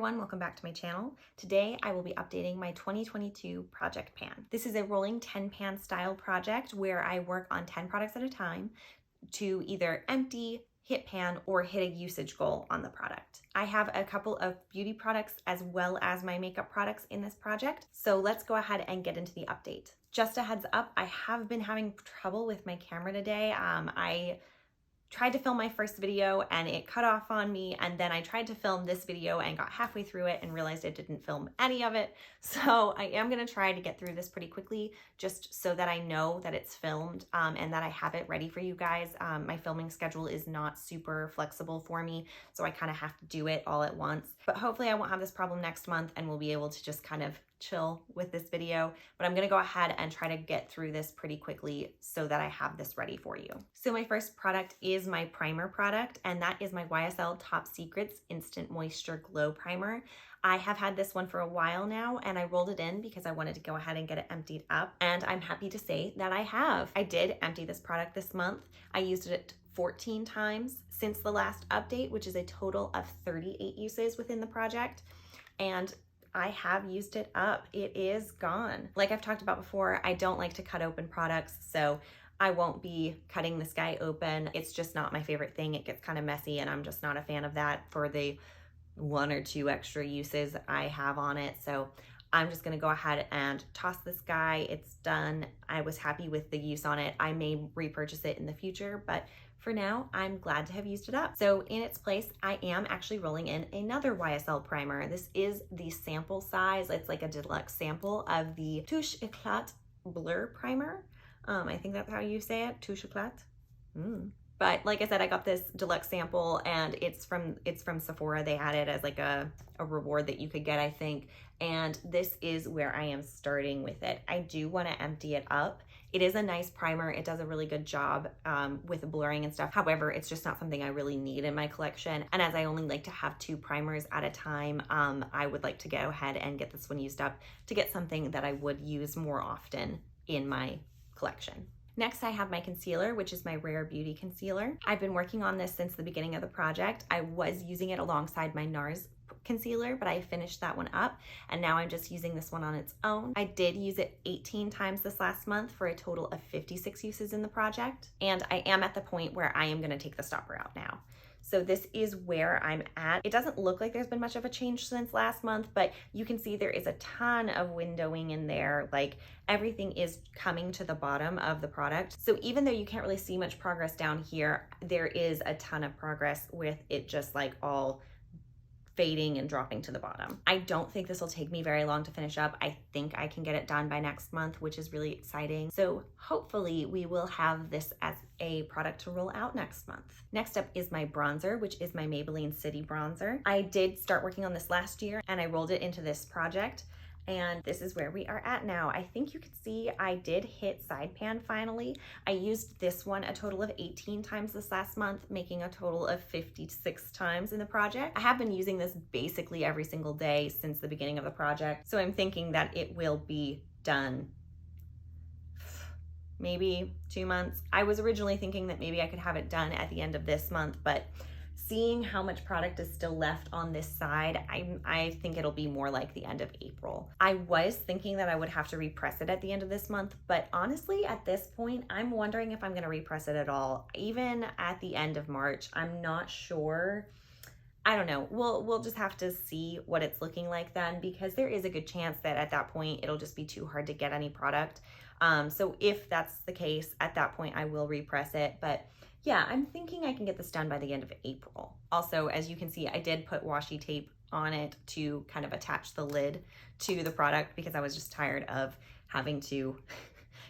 everyone, welcome back to my channel. Today I will be updating my 2022 project pan. This is a rolling 10 pan style project where I work on 10 products at a time to either empty, hit pan, or hit a usage goal on the product. I have a couple of beauty products as well as my makeup products in this project, so let's go ahead and get into the update. Just a heads up, I have been having trouble with my camera today. I tried to film my first video and it cut off on me, and then I tried to film this video and got halfway through it and realized it didn't film any of it. So I am gonna try to get through this pretty quickly just so that I know that it's filmed and that I have it ready for you guys. My filming schedule is not super flexible for me, so I kind of have to do it all at once. But hopefully I won't have this problem next month and we'll be able to just kind of chill with this video, but I'm gonna go ahead and try to get through this pretty quickly so that I have this ready for you. So my first product is my primer product, and that is my YSL Top Secrets Instant Moisture Glow Primer. I have had this one for a while now, and I rolled it in because I wanted to go ahead and get it emptied up, and I'm happy to say that I have. I did empty this product this month. I used it 14 times since the last update, which is a total of 38 uses within the project, and I have used it up. It is gone. Like I've talked about before, I don't like to cut open products, so I won't be cutting this guy open. It's just not my favorite thing. It gets kind of messy and I'm just not a fan of that for the 1 or 2 extra uses I have on it. So I'm just gonna go ahead and toss this guy. It's done. I was happy with the use on it. I may repurchase it in the future, but for now, I'm glad to have used it up. So in its place, I am actually rolling in another YSL primer. This is the sample size. It's like a deluxe sample of the Touche Eclat Blur Primer. I think that's how you say it, Touche Eclat. But like I said, I got this deluxe sample and it's from Sephora. They had it as like a reward that you could get, I think. And this is where I am starting with it. I do want to empty it up. It is a nice primer. It does a really good job with blurring and stuff. However, it's just not something I really need in my collection. And as I only like to have 2 primers at a time, I would like to go ahead and get this one used up to get something that I would use more often in my collection. Next, I have my concealer, which is my Rare Beauty concealer. I've been working on this since the beginning of the project. I was using it alongside my NARS concealer, but I finished that one up, and now I'm just using this one on its own. I did use it 18 times this last month for a total of 56 uses in the project, and I am at the point where I am gonna take the stopper out now. So this is where I'm at. It doesn't look like there's been much of a change since last month, but you can see there is a ton of windowing in there. Like everything is coming to the bottom of the product. So even though you can't really see much progress down here, there is a ton of progress with it just like all fading and dropping to the bottom. I don't think this will take me very long to finish up. I think I can get it done by next month, which is really exciting. So hopefully we will have this as a product to roll out next month. Next up is my bronzer, which is my Maybelline City Bronzer. I did start working on this last year and I rolled it into this project. And this is where we are at now. I think you can see I did hit side pan finally. I used this one a total of 18 times this last month, making a total of 56 times in the project. I have been using this basically every single day since the beginning of the project. So I'm thinking that it will be done maybe 2 months. I was originally thinking that maybe I could have it done at the end of this month, but seeing how much product is still left on this side, I think it'll be more like the end of April. I was thinking that I would have to repress it at the end of this month, but honestly, at this point, I'm wondering if I'm gonna repress it at all. Even at the end of March, I'm not sure. I don't know. We'll just have to see what it's looking like then, because there is a good chance that at that point, it'll just be too hard to get any product. So if that's the case, at that point, I will repress it, but yeah, I'm thinking I can get this done by the end of April. Also, as you can see, I did put washi tape on it to kind of attach the lid to the product because I was just tired of having to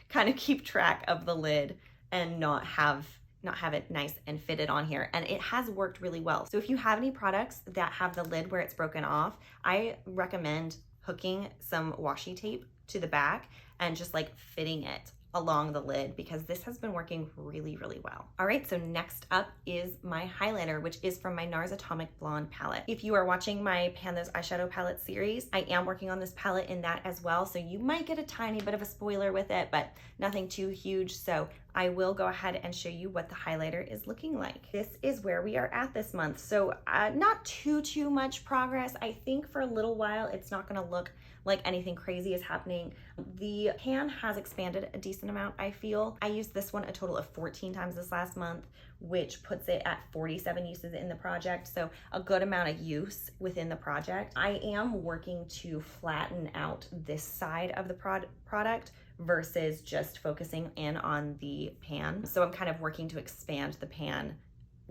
kind of keep track of the lid and not have it nice and fitted on here. And it has worked really well. So if you have any products that have the lid where it's broken off, I recommend hooking some washi tape to the back and just like fitting it along the lid, because this has been working really, really well. All right, so next up is my highlighter, which is from my NARS Atomic Blonde palette. If you are watching my Pan Those Eyeshadow Palette series, I am working on this palette in that as well, so you might get a tiny bit of a spoiler with it, but nothing too huge. So I will go ahead and show you what the highlighter is looking like. This is where we are at this month. So not too much progress. I think for a little while, it's not gonna look like anything crazy is happening. The pan has expanded a decent amount, I feel. I used this one a total of 14 times this last month, which puts it at 47 uses in the project. So a good amount of use within the project. I am working to flatten out this side of the product versus just focusing in on the pan. So I'm kind of working to expand the pan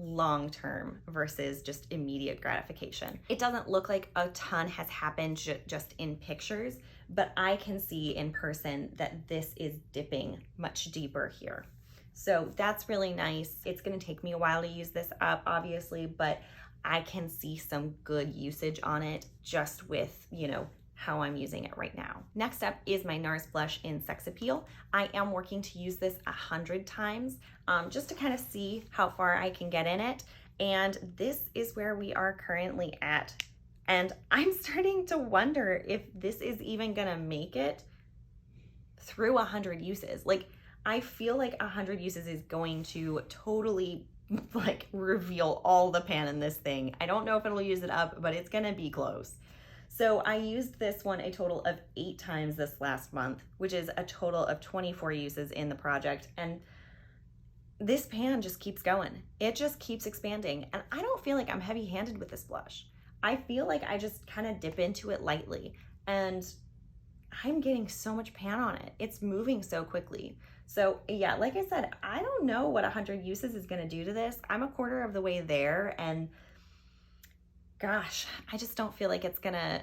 long term versus just immediate gratification. It doesn't look like a ton has happened just in pictures, but I can see in person that this is dipping much deeper here. So that's really nice. It's gonna take me a while to use this up, obviously, but I can see some good usage on it just with, you know, how I'm using it right now. Next up is my NARS blush in Sex Appeal. I am working to use this 100 times just to kind of see how far I can get in it. And this is where we are currently at. And I'm starting to wonder if this is even gonna make it through 100 uses. Like, I feel like 100 uses is going to totally like reveal all the pan in this thing. I don't know if it'll use it up, but it's gonna be close. So I used this one a total of 8 times this last month, which is a total of 24 uses in the project. And this pan just keeps going. It just keeps expanding. And I don't feel like I'm heavy-handed with this blush. I feel like I just kind of dip into it lightly. And I'm getting so much pan on it. It's moving so quickly. So yeah, like I said, I don't know what 100 uses is gonna do to this. I'm a quarter of the way there, and gosh, I just don't feel like it's gonna,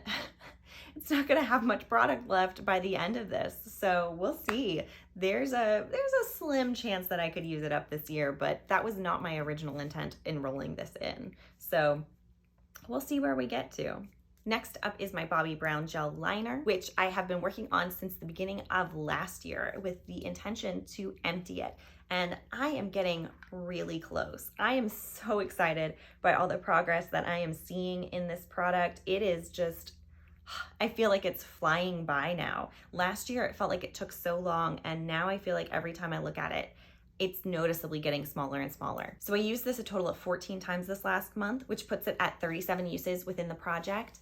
it's not gonna have much product left by the end of this. So we'll see. There's a slim chance that I could use it up this year, but that was not my original intent in rolling this in. So we'll see where we get to. Next up is my Bobbi Brown gel liner, which I have been working on since the beginning of last year with the intention to empty it. And I am getting really close. I am so excited by all the progress that I am seeing in this product. It is just, I feel like it's flying by now. Last year, it felt like it took so long, and now I feel like every time I look at it, it's noticeably getting smaller and smaller. So I used this a total of 14 times this last month, which puts it at 37 uses within the project.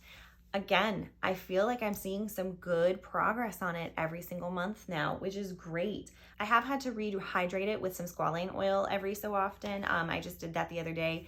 Again, I feel like I'm seeing some good progress on it every single month now, which is great. I have had to rehydrate it with some squalane oil every so often. I just did that the other day,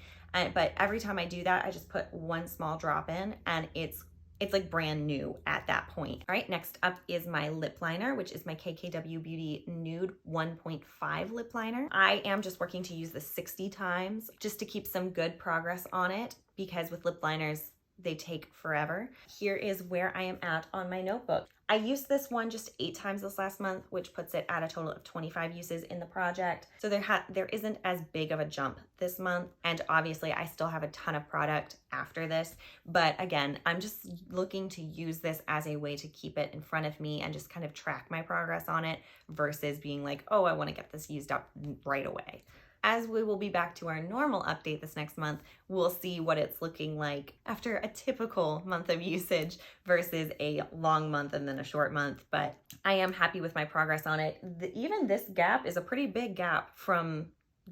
but every time I do that, I just put one small drop in, and it's like brand new at that point. All right, next up is my lip liner, which is my KKW Beauty Nude 1.5 lip liner. I am just working to use this 60 times just to keep some good progress on it, because with lip liners, they take forever. Here is where I am at on my notebook. I used this one just 8 times this last month, which puts it at a total of 25 uses in the project. So there isn't as big of a jump this month. And obviously I still have a ton of product after this. But again, I'm just looking to use this as a way to keep it in front of me and just kind of track my progress on it versus being like, oh, I want to get this used up right away. As we will be back to our normal update this next month, we'll see what it's looking like after a typical month of usage versus a long month and then a short month. But I am happy with my progress on it. Even this gap is a pretty big gap from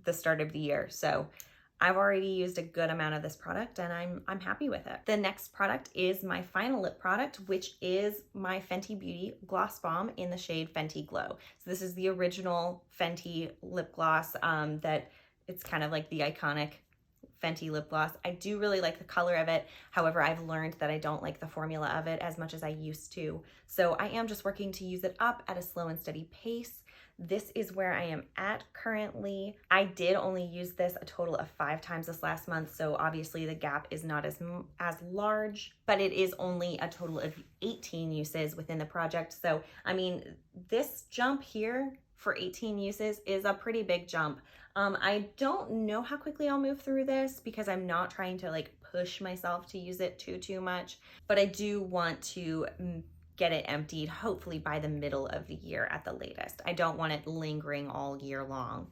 the start of the year. So I've already used a good amount of this product, and I'm happy with it. The next product is my final lip product, which is my Fenty Beauty Gloss Bomb in the shade Fenty Glow. So this is the original Fenty lip gloss that it's kind of like the iconic Fenty lip gloss. I do really like the color of it. However, I've learned that I don't like the formula of it as much as I used to. So I am just working to use it up at a slow and steady pace. This is where I am at currently. I did only use this a total of 5 times this last month, so obviously the gap is not as large, but it is only a total of 18 uses within the project. So, I mean, this jump here for 18 uses is a pretty big jump. I don't know how quickly I'll move through this because I'm not trying to like push myself to use it too much, but I do want to get it emptied hopefully by the middle of the year at the latest. I don't want it lingering all year long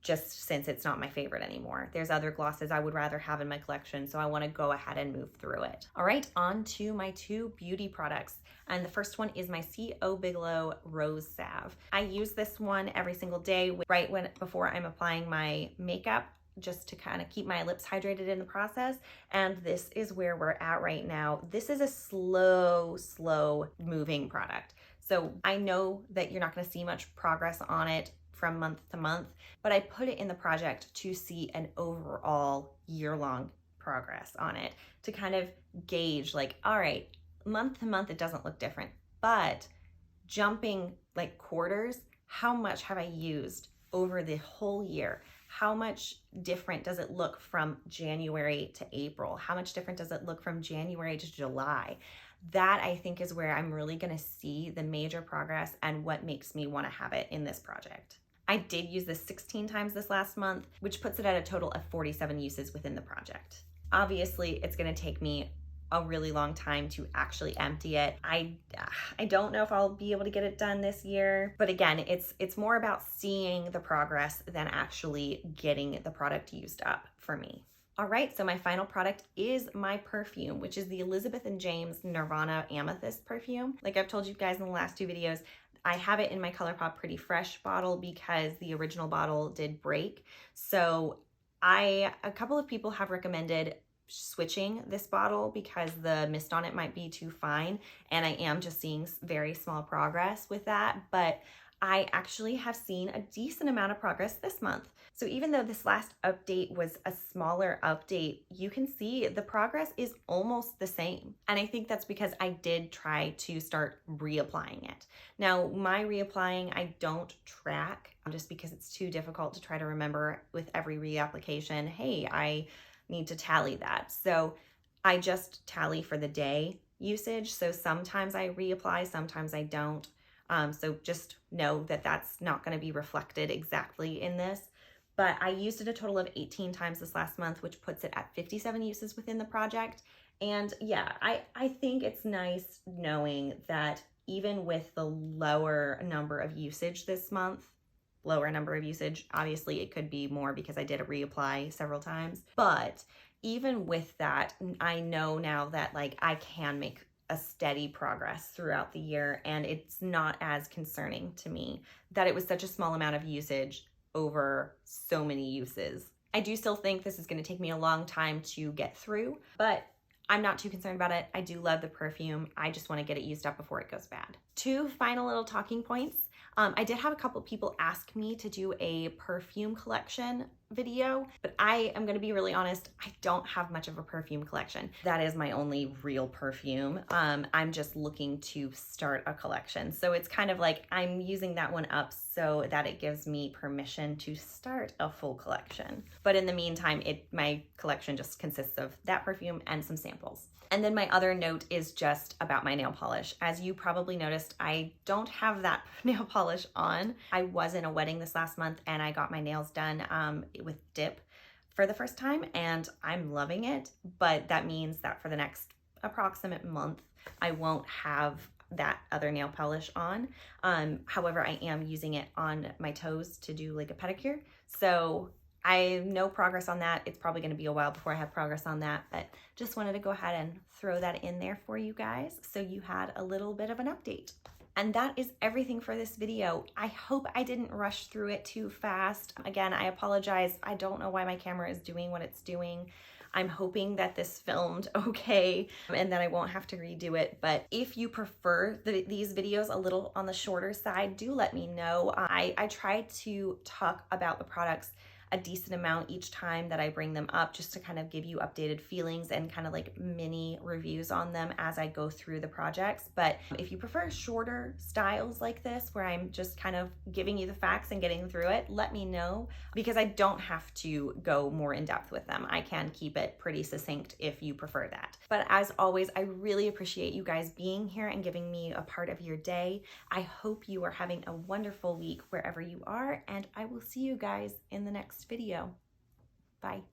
just since it's not my favorite anymore. There's other glosses I would rather have in my collection, so I want to go ahead and move through it. All right, on to my 2 beauty products. And the first one is my C.O. Bigelow Rose Salve. I use this one every single day before I'm applying my makeup, just to kind of keep my lips hydrated in the process. And this is where we're at right now. This is a slow moving product. So I know that you're not going to see much progress on it from month to month, but I put it in the project to see an overall year-long progress on it, to kind of gauge like, all right, month to month it doesn't look different, but jumping like quarters, how much have I used over the whole year? How much different does it look from January to April? How much different does it look from January to July? That I think is where I'm really gonna see the major progress and what makes me wanna have it in this project. I did use this 16 times this last month, which puts it at a total of 47 uses within the project. Obviously, it's gonna take me a really long time to actually empty it. I don't know if I'll be able to get it done this year, but again, it's more about seeing the progress than actually getting the product used up for me. All right, so my final product is my perfume, which is the Elizabeth & James Nirvana Amethyst Perfume. Like I've told you guys in the last 2 videos, I have it in my ColourPop Pretty Fresh bottle because the original bottle did break. So a couple of people have recommended switching this bottle because the mist on it might be too fine, and I am just seeing very small progress with that, but I actually have seen a decent amount of progress this month. So even though this last update was a smaller update, you can see the progress is almost the same. And I think that's because I did try to start reapplying it. Now, my reapplying, I don't track just because it's too difficult to try to remember with every reapplication, hey, I need to tally that. So I just tally for the day usage. So sometimes I reapply, sometimes I don't. So just know that that's not going to be reflected exactly in this. But I used it a total of 18 times this last month, which puts it at 57 uses within the project. And yeah, I think it's nice knowing that even with the lower number of usage this month, obviously it could be more because I did a reapply several times, but even with that, I know now that like I can make a steady progress throughout the year, and it's not as concerning to me that it was such a small amount of usage over so many uses. I do still think this is going to take me a long time to get through, but I'm not too concerned about it. I do love the perfume. I just want to get it used up before it goes bad. 2 final little talking points. I did have a couple people ask me to do a perfume collection video, but I am going to be really honest, I don't have much of a perfume collection. That is my only real perfume. I'm just looking to start a collection. So it's kind of like I'm using that one up so that it gives me permission to start a full collection. But in the meantime, my collection just consists of that perfume and some samples. And then my other note is just about my nail polish. As you probably noticed, I don't have that nail polish on. I was in a wedding this last month and I got my nails done with dip for the first time, and I'm loving it. But that means that for the next approximate month, I won't have that other nail polish on. However, I am using it on my toes to do like a pedicure. So I have no progress on that. It's probably going to be a while before I have progress on that, but just wanted to go ahead and throw that in there for you guys so you had a little bit of an update. And that is everything for this video. I hope I didn't rush through it too fast. Again, I apologize. I don't know why my camera is doing what it's doing. I'm hoping that this filmed okay and that I won't have to redo it. But if you prefer these videos a little on the shorter side, do let me know. I try to talk about the products a decent amount each time that I bring them up, just to kind of give you updated feelings and kind of like mini reviews on them as I go through the projects. But if you prefer shorter styles like this, where I'm just kind of giving you the facts and getting through it, let me know, because I don't have to go more in depth with them. I can keep it pretty succinct if you prefer that. But as always, I really appreciate you guys being here and giving me a part of your day. I hope you are having a wonderful week wherever you are, and I will see you guys in the next video. Bye.